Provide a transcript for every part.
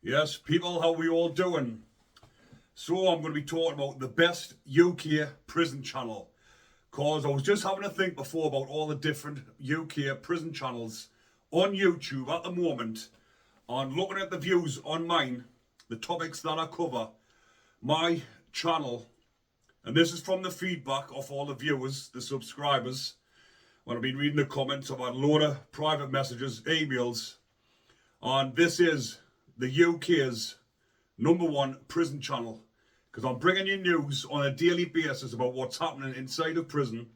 Yes, people, how we all doing? So I'm going to be talking about the best UK prison channel. Because I was just having a think before about all the different UK prison channels on YouTube at the moment. And looking at the views on mine, the topics that I cover, my channel, and this is from the feedback of all the viewers, the subscribers. When I've been reading the comments, I've had a load of private messages, emails. And this is the UK's #1 prison channel, because I'm bringing you news on a daily basis about what's happening inside of prison,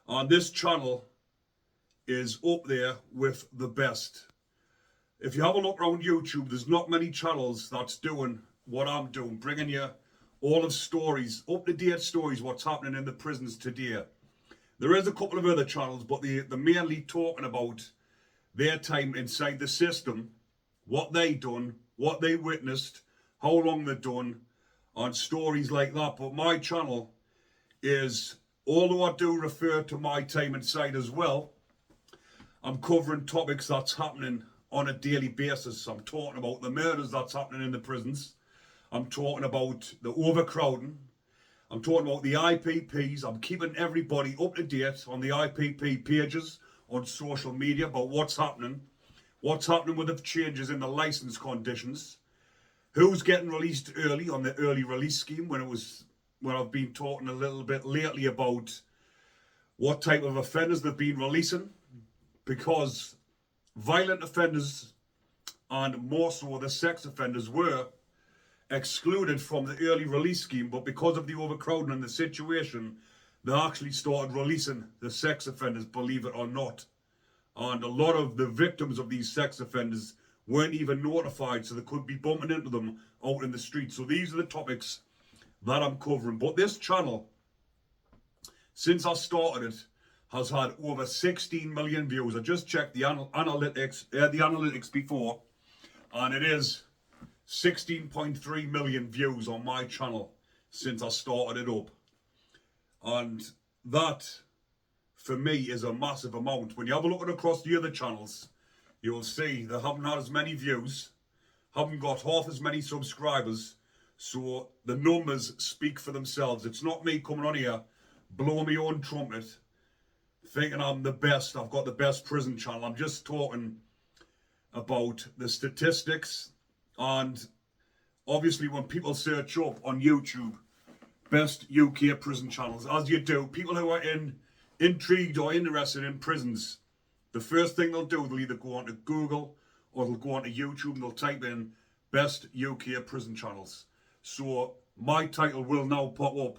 and this channel is up there with the best. If you have a look around YouTube, there's not many channels that's doing what I'm doing, bringing you all of stories, up-to-date stories, what's happening in the prisons today. There is a couple of other channels, but they're mainly talking about their time inside the system, what they done, what they witnessed, how long they've done, and stories like that. But my channel is, although I do refer to my time inside as well, I'm covering topics that's happening on a daily basis. I'm talking about the murders that's happening in the prisons. I'm talking about the overcrowding. I'm talking about the IPPs. I'm keeping everybody up to date on the IPP pages on social media about what's happening with the changes in the license conditions, who's getting released early on the early release scheme, when I've been talking a little bit lately about what type of offenders they've been releasing, because violent offenders and more so the sex offenders were excluded from the early release scheme, but because of the overcrowding and the situation, they actually started releasing the sex offenders, believe it or not. And a lot of the victims of these sex offenders weren't even notified, so they could be bumping into them out in the street. So these are the topics that I'm covering. But this channel, since I started it, has had over 16 million views. I just checked the analytics before, and it is 16.3 million views on my channel since I started it up. And that, for me, is a massive amount. When you have a look at across the other channels, you'll see they haven't had as many views, haven't got half as many subscribers, so the numbers speak for themselves. It's not me coming on here, blowing my own trumpet, thinking I'm the best, I've got the best prison channel. I'm just talking about the statistics, and obviously when people search up on YouTube, best UK prison channels, as you do, people who are intrigued or interested in prisons, the first thing they'll do, they'll either go onto Google or they'll go onto YouTube and they'll type in best UK prison channels. So my title will now pop up.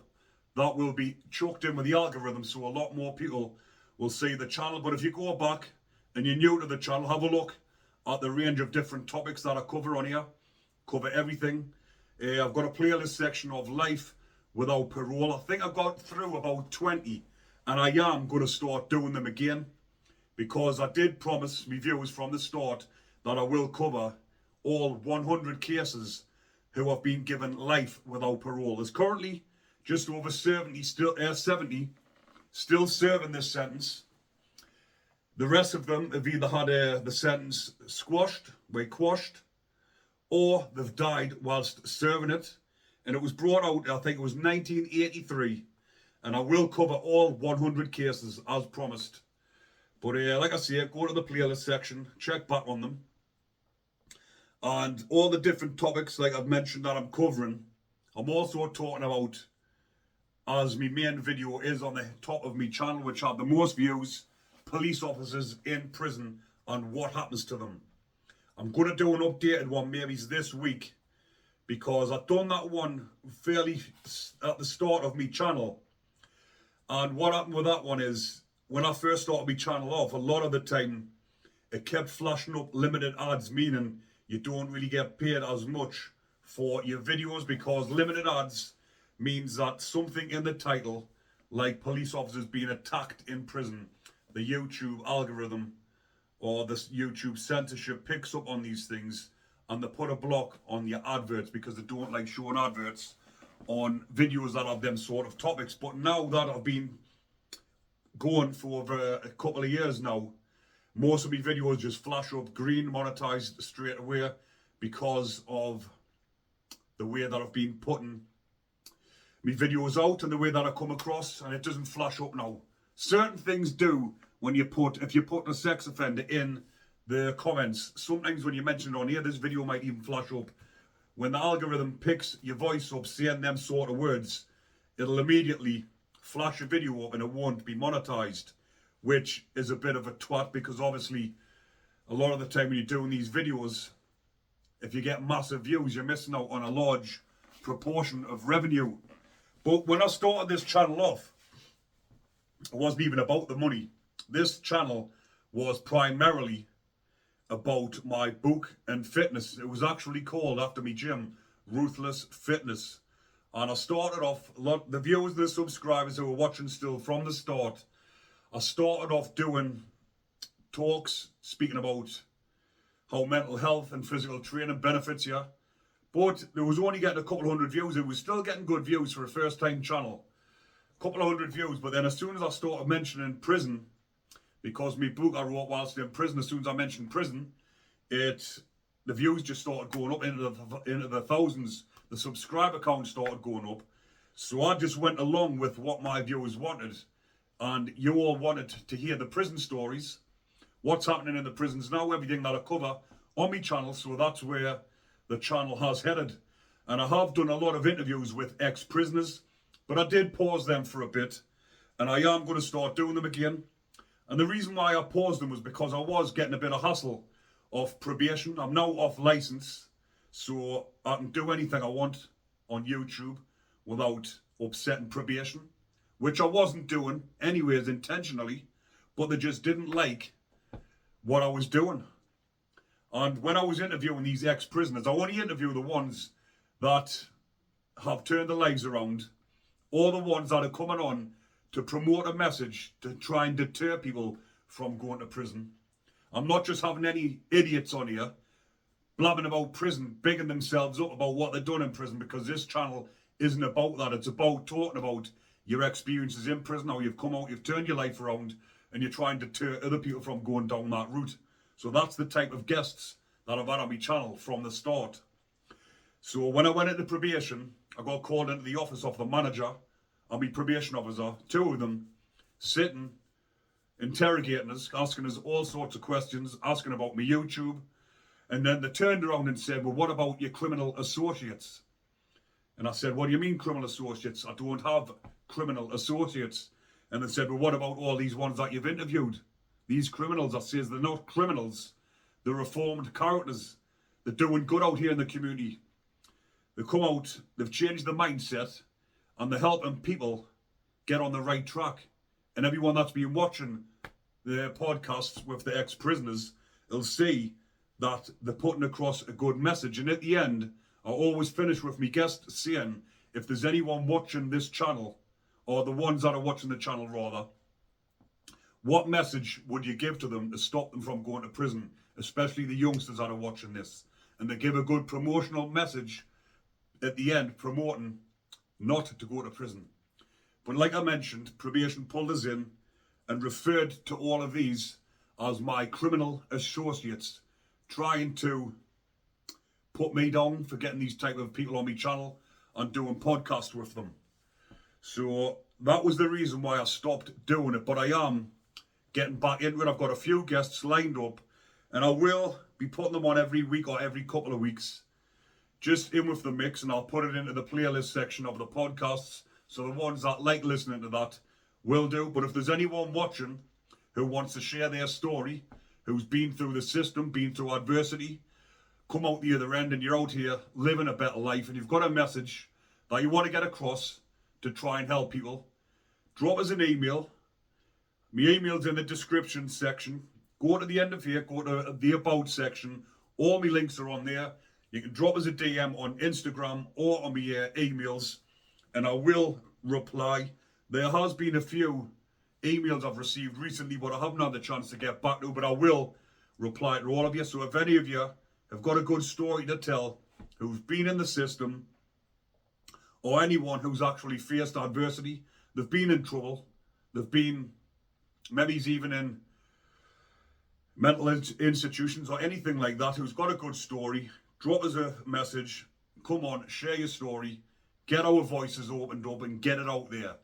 That will be chucked in with the algorithm, so a lot more people will see the channel. But if you go back and you're new to the channel, have a look at the range of different topics that I cover on here. Cover everything. I've got a playlist section of life without parole. I think I've got through about 20, and I am going to start doing them again, because I did promise my viewers from the start that I will cover all 100 cases who have been given life without parole. There's currently just over 70 still serving this sentence. The rest of them have either had the sentence quashed, or they've died whilst serving it. And it was brought out, I think it was 1983. And I will cover all 100 cases as promised. But like I say, go to the playlist section, check back on them. And all the different topics, like I've mentioned, that I'm covering, I'm also talking about, as my main video is on the top of my channel, which had the most views, police officers in prison and what happens to them. I'm going to do an updated one maybe this week, because I've done that one fairly at the start of my channel. And what happened with that one is, when I first started my channel off, a lot of the time it kept flashing up limited ads, meaning you don't really get paid as much for your videos, because limited ads means that something in the title, like police officers being attacked in prison, the YouTube algorithm or the YouTube censorship picks up on these things, and they put a block on your adverts, because they don't like showing adverts on videos that have them sort of topics. But now that I've been going for over a couple of years now, most of my videos just flash up green, monetized straight away. because of the way that I've been putting my videos out and the way that I come across, and it doesn't flash up now. Certain things do when if you're putting a sex offender in the comments. Sometimes when you mention it on here, this video might even flash up. When the algorithm picks your voice up saying them sort of words, it'll immediately flash a video up and it won't be monetized, which is a bit of a twat, because obviously a lot of the time when you're doing these videos, if you get massive views, you're missing out on a large proportion of revenue. But when I started this channel off, it wasn't even about the money. This channel was primarily about my book and fitness. It was actually called after me gym, Ruthless Fitness. And I started off, the viewers, the subscribers who were watching still from the start, I started off doing talks, speaking about how mental health and physical training benefits you. But there was only getting a couple hundred views. It was still getting good views for a first time channel. A couple of hundred views. But then as soon as I started mentioning prison, because my book I wrote whilst in prison, as soon as I mentioned prison, the views just started going up into the thousands. The subscriber count started going up. So I just went along with what my viewers wanted. And you all wanted to hear the prison stories. What's happening in the prisons now, everything that I cover on my channel. So that's where the channel has headed. And I have done a lot of interviews with ex-prisoners, but I did pause them for a bit. And I am going to start doing them again. And the reason why I paused them was because I was getting a bit of hassle of probation. I'm now off license, so I can do anything I want on YouTube without upsetting probation, which I wasn't doing anyways intentionally, but they just didn't like what I was doing. And when I was interviewing these ex-prisoners, I only interview the ones that have turned their lives around, or the ones that are coming on to promote a message to try and deter people from going to prison. I'm not just having any idiots on here blabbing about prison, bigging themselves up about what they've done in prison, because this channel isn't about that. It's about talking about your experiences in prison, how you've come out, you've turned your life around, and you're trying to deter other people from going down that route. So that's the type of guests that I've had on my channel from the start. So when I went into probation, I got called into the office of the manager and my probation officer, two of them, sitting, interrogating us, asking us all sorts of questions, asking about my YouTube. And then they turned around and said, well, what about your criminal associates? And I said, what do you mean criminal associates? I don't have criminal associates. And they said, well, what about all these ones that you've interviewed? These criminals, I says, they're not criminals. They're reformed characters. They're doing good out here in the community. They come out, they've changed the mindset, and they're helping people get on the right track. And everyone that's been watching the podcasts with the ex-prisoners will see that they're putting across a good message. And at the end, I always finish with my guest saying, if there's anyone watching this channel, or the ones that are watching the channel rather, what message would you give to them to stop them from going to prison, especially the youngsters that are watching this? And they give a good promotional message at the end, promoting not to go to prison. But like I mentioned, probation pulled us in and referred to all of these as my criminal associates, trying to put me down for getting these type of people on my channel and doing podcasts with them. So that was the reason why I stopped doing it, but I am getting back into it. I've got a few guests lined up, and I will be putting them on every week or every couple of weeks, just in with the mix, and I'll put it into the playlist section of the podcasts, so the ones that like listening to that will do. But if there's anyone watching who wants to share their story, who's been through the system, been through adversity, come out the other end, and you're out here living a better life, and you've got a message that you want to get across to try and help people, drop us an email. My email's in the description section. Go to the end of here, go to the about section. All my links are on there. You can drop us a DM on Instagram or on my emails, and I will reply. There has been a few emails I've received recently, but I haven't had the chance to get back to, but I will reply to all of you. So if any of you have got a good story to tell, who's been in the system, or anyone who's actually faced adversity, they've been in trouble, they've been maybe even in mental institutions or anything like that, who's got a good story, drop us a message. Come on, share your story. Get our voices opened up and get it out there.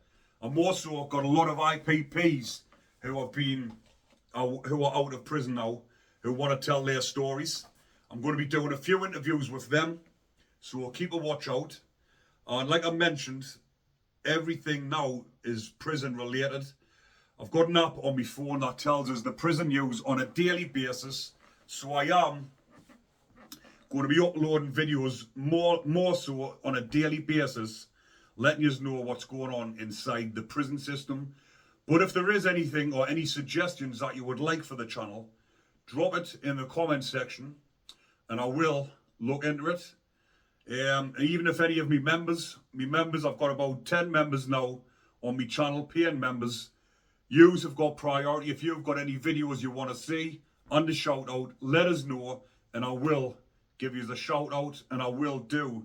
I'm also got a lot of IPPs who are out of prison now, who want to tell their stories. I'm going to be doing a few interviews with them, so keep a watch out. And like I mentioned, everything now is prison related. I've got an app on my phone that tells us the prison news on a daily basis. So I am going to be uploading videos more so on a daily basis, letting you know what's going on inside the prison system. But if there is anything or any suggestions that you would like for the channel, drop it in the comment section and I will look into it. Even if any of me members, I've got about 10 members now on my channel, paying members. Yous have got priority. If you've got any videos you want to see on the shout out, let us know and I will give you the shout out and I will do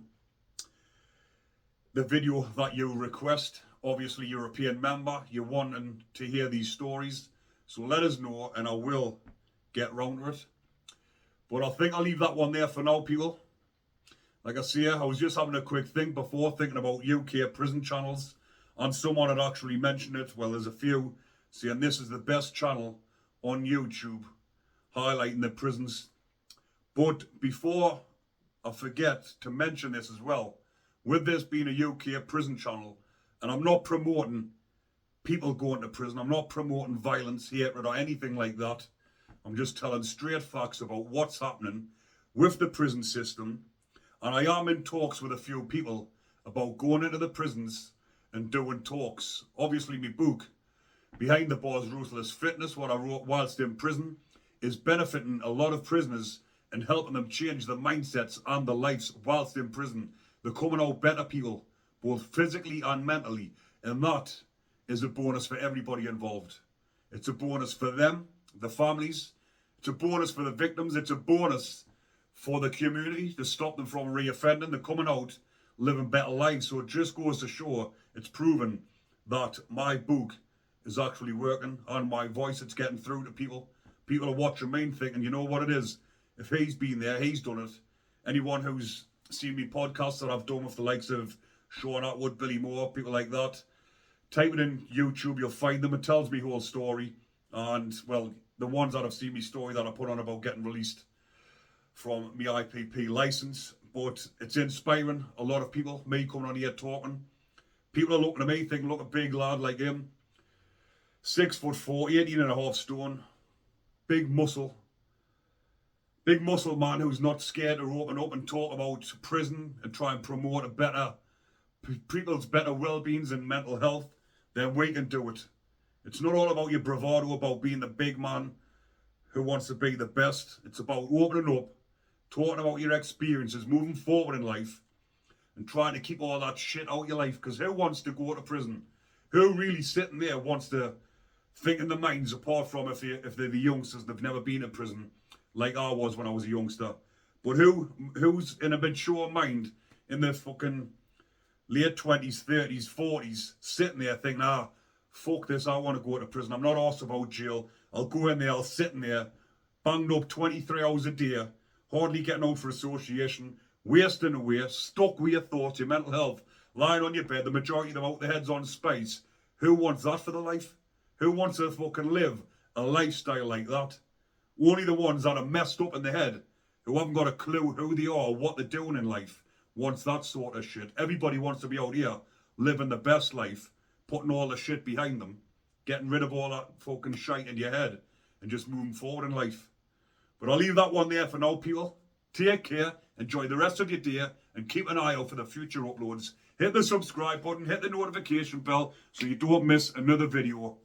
the video that you request. Obviously you're a paying member, you're wanting to hear these stories, so let us know and I will get round to it. But I think I'll leave that one there for now, people. Like I say, I was just having a quick think before, thinking about UK prison channels, and someone had actually mentioned it. Well, there's a few saying this is the best channel on YouTube highlighting the prisons. But before I forget to mention this as well, with this being a UK prison channel, and I'm not promoting people going to prison, I'm not promoting violence, hatred or anything like that. I'm just telling straight facts about what's happening with the prison system. And I am in talks with a few people about going into the prisons and doing talks. Obviously my book, Behind the Bars Ruthless Fitness, what I wrote whilst in prison, is benefiting a lot of prisoners and helping them change their mindsets and their lives whilst in prison. They're coming out better people, both physically and mentally. And that is a bonus for everybody involved. It's a bonus for them, the families. It's a bonus for the victims. It's a bonus for the community to stop them from reoffending. They're coming out, living better lives. So it just goes to show, it's proven that my book is actually working and my voice, it's getting through to people. People are watching me and thinking, you know what it is? If he's been there, he's done it. Anyone who's seen me podcasts that I've done with the likes of Sean Atwood, Billy Moore, people like that, type it in YouTube, you'll find them. It tells me whole story. And, well, the ones that have seen me story that I put on about getting released from my IPP license. But it's inspiring a lot of people, me coming on here talking. People are looking at me thinking, look, a big lad like him, 6'4", 18.5 stone, big muscle man who's not scared to open up and talk about prison and try and promote a better, people's better well-beings and mental health, then we can do it. It's not all about your bravado, about being the big man who wants to be the best. It's about opening up, talking about your experiences, moving forward in life, and trying to keep all that shit out of your life. Because who wants to go to prison? Who really sitting there wants to think in their minds, apart from if they're the youngsters, they've never been in prison, like I was when I was a youngster. But who's in a mature mind in their fucking late 20s, 30s, 40s, sitting there thinking, fuck this, I want to go to prison. I'm not arsed about jail. I'll go in there, I'll sit in there, banged up 23 hours a day, hardly getting out for association, wasting away, stuck with your thoughts, your mental health, lying on your bed, the majority of them out their heads on space. Who wants that for their life? Who wants to fucking live a lifestyle like that? Only the ones that are messed up in the head, who haven't got a clue who they are, what they're doing in life, wants that sort of shit. Everybody wants to be out here living the best life, putting all the shit behind them, getting rid of all that fucking shite in your head and just moving forward in life. But I'll leave that one there for now, people. Take care, enjoy the rest of your day, and keep an eye out for the future uploads. Hit the subscribe button, hit the notification bell so you don't miss another video.